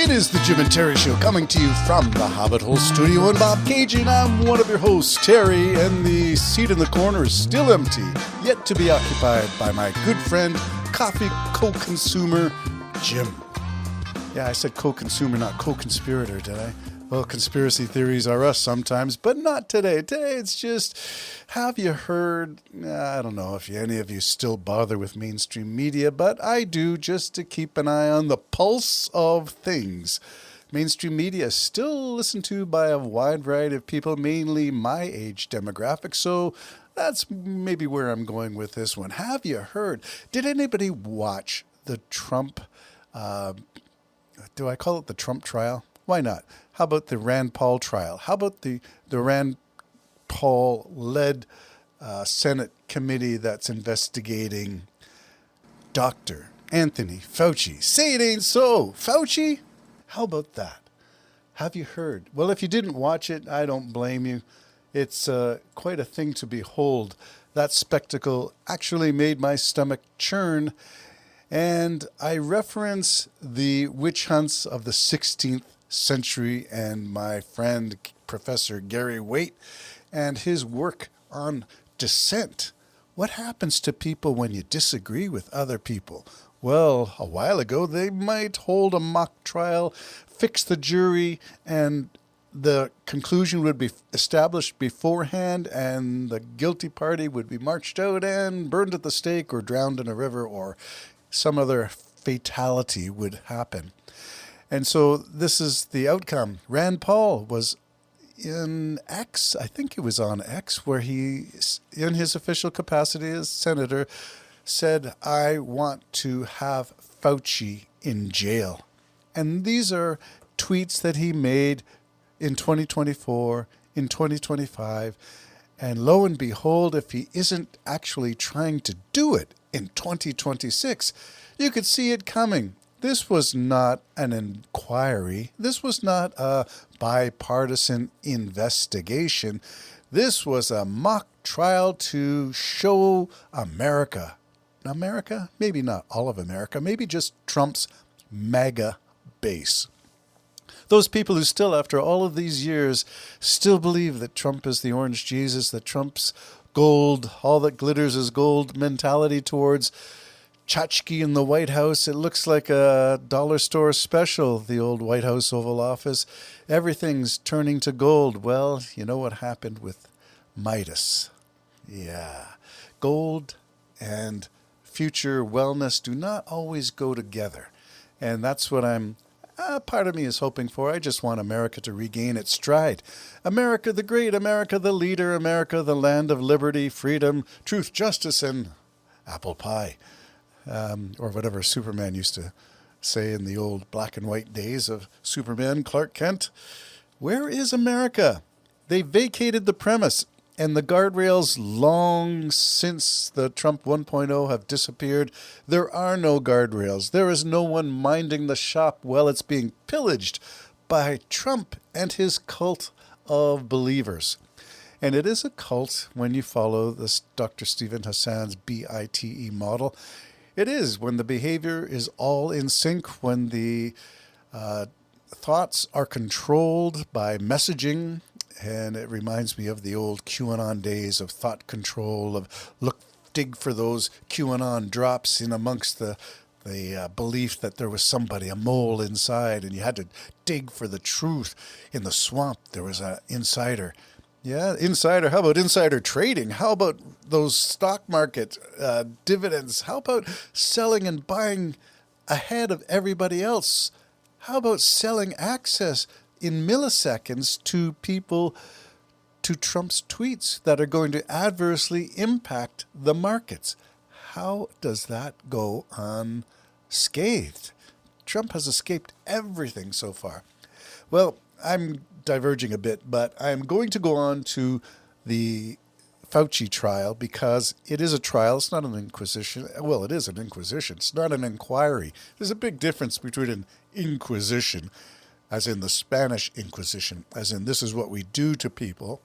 It is the Jim and Terry Show, coming to you from the Hobbit Hole Studio in Bob Cage, and I'm one of your hosts, Terry, and the seat in the corner is still empty, yet to be occupied by my good friend, coffee co-consumer, Jim. Yeah, I said co-consumer, not co-conspirator, did I? Well, conspiracy theories are us sometimes, but not today. Today it's just, have you heard, I don't know if any of you still bother with mainstream media, but I do, just to keep an eye on the pulse of things. Mainstream media is still listened to by a wide variety of people, mainly my age demographic, so that's maybe where I'm going with this one. Have you heard, did anybody watch the Trump, do I call it the Trump trial? Why not? How about the Rand Paul trial? How about the Rand Paul-led Senate committee that's investigating Dr. Anthony Fauci? Say it ain't so. Fauci? How about that? Have you heard? Well, if you didn't watch it, I don't blame you. It's quite a thing to behold. That spectacle actually made my stomach churn. And I reference the witch hunts of the 16th century and my friend Professor Gary Waite and his work on dissent. What happens to people when you disagree with other people? Well, a while ago they might hold a mock trial, fix the jury, and the conclusion would be established beforehand, and the guilty party would be marched out and burned at the stake or drowned in a river, or some other fatality would happen. And so this is the outcome. Rand Paul was in X, I think it was on X, where he, in his official capacity as senator, said, I want to have Fauci in jail. And these are tweets that he made in 2024, in 2025. And lo and behold, if he isn't actually trying to do it in 2026, you could see it coming. This was not an inquiry. This was not a bipartisan investigation. This was a mock trial to show America. America? Maybe not all of America. Maybe just Trump's MAGA base. Those people who still, after all of these years, still believe that Trump is the orange Jesus, that Trump's gold, all that glitters is gold mentality towards tchotchke in the White House. It looks like a dollar store special, the old White House Oval Office. Everything's turning to gold. Well, you know what happened with Midas. Yeah. Gold and future wellness do not always go together. And that's what part of me is hoping for. I just want America to regain its stride. America the great, America the leader, America the land of liberty, freedom, truth, justice, and apple pie. Or whatever Superman used to say in the old black and white days of Superman, Clark Kent. Where is America? They vacated the premise, and the guardrails long since the Trump 1.0 have disappeared. There are no guardrails. There is no one minding the shop while it's being pillaged by Trump and his cult of believers. And it is a cult when you follow this Dr. Stephen Hassan's BITE model. It is when the behavior is all in sync, when the thoughts are controlled by messaging. And it reminds me of the old QAnon days of thought control, of dig for those QAnon drops in amongst the belief that there was somebody, a mole inside, and you had to dig for the truth. In the swamp, there was an insider. Yeah, insider. How about insider trading? How about those stock market dividends? How about selling and buying ahead of everybody else? How about selling access in milliseconds to people, to Trump's tweets that are going to adversely impact the markets? How does that go unscathed? Trump has escaped everything so far. Well, I'm diverging a bit, but I'm going to go on to the Fauci trial because it is a trial. It's not an inquisition. Well, it is an inquisition. It's not an inquiry. There's a big difference between an inquisition, as in the Spanish Inquisition, as in this is what we do to people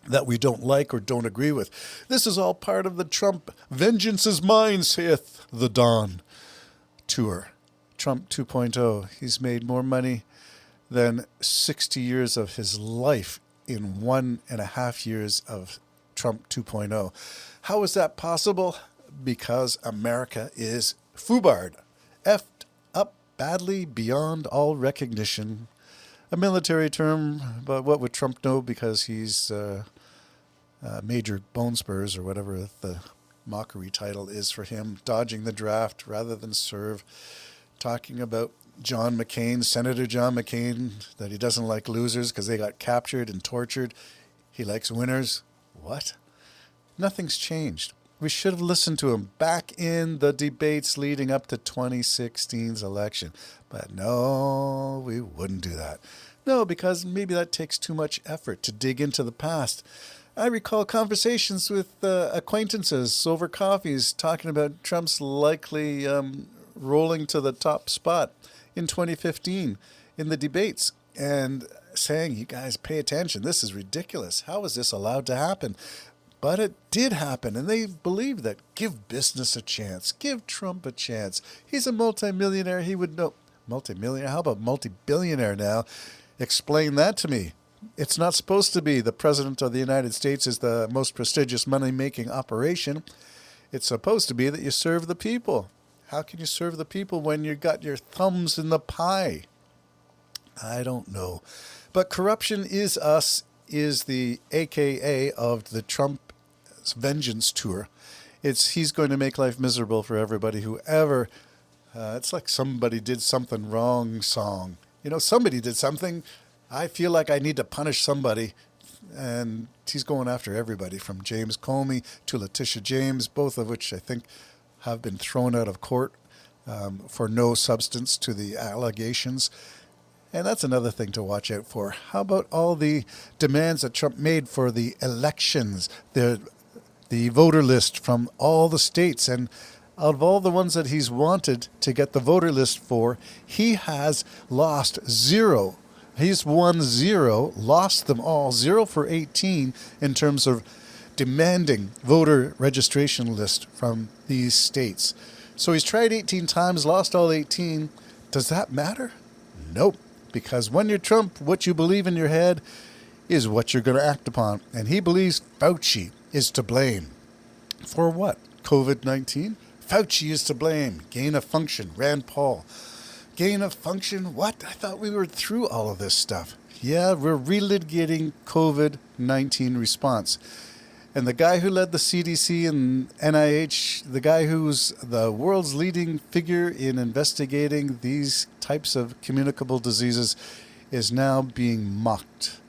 that we don't like or don't agree with. This is all part of the Trump "Vengeance is mine, saith the Dawn" tour. Trump 2.0. He's made more money than 60 years of his life in 1.5 years of Trump 2.0. How is that possible? Because America is foobarred, effed up badly beyond all recognition. A military term, but what would Trump know because he's Major Bone Spurs or whatever the mockery title is for him, dodging the draft rather than serve, talking about John McCain, Senator John McCain, that he doesn't like losers because they got captured and tortured. He likes winners. What? Nothing's changed. We should have listened to him back in the debates leading up to 2016's election. But no, we wouldn't do that. No, because maybe that takes too much effort to dig into the past. I recall conversations with acquaintances over coffees talking about Trump's likely rolling to the top spot in 2015 in the debates and saying, you guys pay attention, this is ridiculous. How is this allowed to happen? But it did happen, and they believe that. Give business a chance. Give Trump a chance. He's a multimillionaire. He would know. Multimillionaire? How about multi-billionaire now? Explain that to me. It's not supposed to be the President of the United States is the most prestigious money-making operation. It's supposed to be that you serve the people. How can you serve the people when you got your thumbs in the pie? I don't know. But corruption is the AKA of the Trump vengeance tour. He's going to make life miserable for everybody who ever, it's like somebody did something wrong song. You know, somebody did something. I feel like I need to punish somebody. And he's going after everybody from James Comey to Letitia James, both of which I think have been thrown out of court for no substance to the allegations. And that's another thing to watch out for. How about all the demands that Trump made for the elections, the voter list from all the states? And out of all the ones that he's wanted to get the voter list for, he has lost 0. He's won 0, lost them all, 0 for 18 in terms of demanding voter registration list from these states. So he's tried 18 times, lost all 18. Does that matter? Nope. Because when you're Trump, what you believe in your head is what you're going to act upon. And he believes Fauci is to blame. For what? COVID-19? Fauci is to blame. Gain of function. Rand Paul. Gain of function? What? I thought we were through all of this stuff. Yeah, we're relitigating COVID-19 response. And the guy who led the CDC and NIH, the guy who's the world's leading figure in investigating these types of communicable diseases, is now being mocked.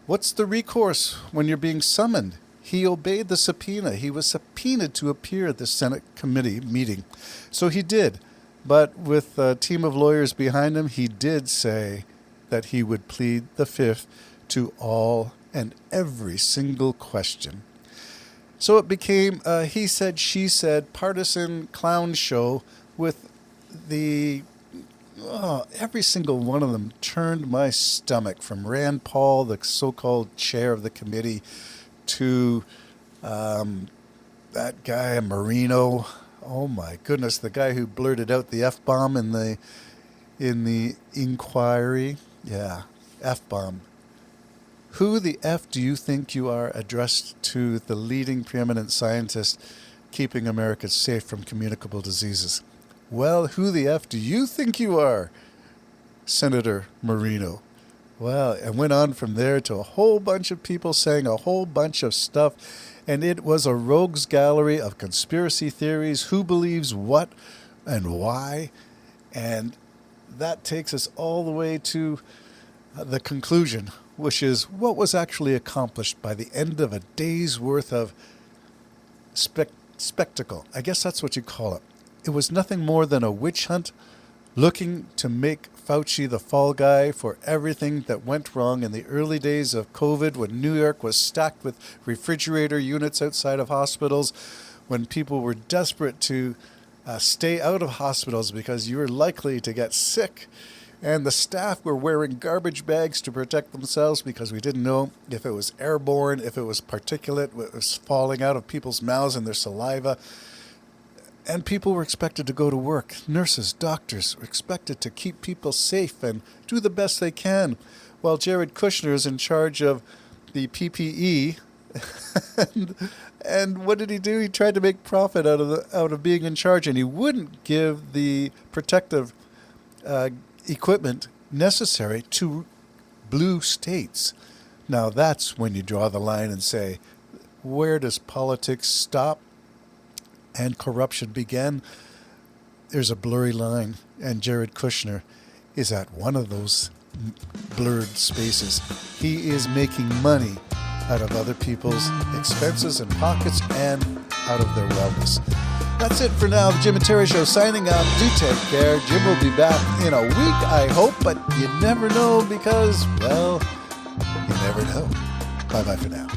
What's the recourse when you're being summoned? He obeyed the subpoena. He was subpoenaed to appear at the Senate committee meeting. So he did. But with a team of lawyers behind him, he did say that he would plead the fifth to all and every single question. So it became a he said, she said, partisan clown show with every single one of them turned my stomach, from Rand Paul, the so-called chair of the committee, to that guy, Marino. Oh my goodness, the guy who blurted out the F-bomb in the inquiry. Yeah, F-bomb. Who the F do you think you are, addressed to the leading preeminent scientist keeping America safe from communicable diseases? Well, who the F do you think you are, Senator Marino? Well, it went on from there to a whole bunch of people saying a whole bunch of stuff, and it was a rogues gallery of conspiracy theories, who believes what and why, and that takes us all the way to the conclusion, which is what was actually accomplished by the end of a day's worth of spectacle. I guess that's what you call it. It was nothing more than a witch hunt looking to make Fauci the fall guy for everything that went wrong in the early days of COVID, when New York was stacked with refrigerator units outside of hospitals, when people were desperate to stay out of hospitals because you were likely to get sick. And the staff were wearing garbage bags to protect themselves because we didn't know if it was airborne, if it was particulate, it was falling out of people's mouths and their saliva. And people were expected to go to work. Nurses, doctors were expected to keep people safe and do the best they can. While Jared Kushner is in charge of the PPE. and what did he do? He tried to make profit out of being in charge, and he wouldn't give the protective equipment necessary to blue states. Now that's when you draw the line and say, where does politics stop and corruption begin? There's a blurry line, and Jared Kushner is at one of those blurred spaces. He is making money out of other people's expenses and pockets and out of their wellness. That's it for now. The Jim and Terry Show signing out. Do take care. Jim will be back in a week, I hope, but you never know because, well, you never know. Bye-bye for now.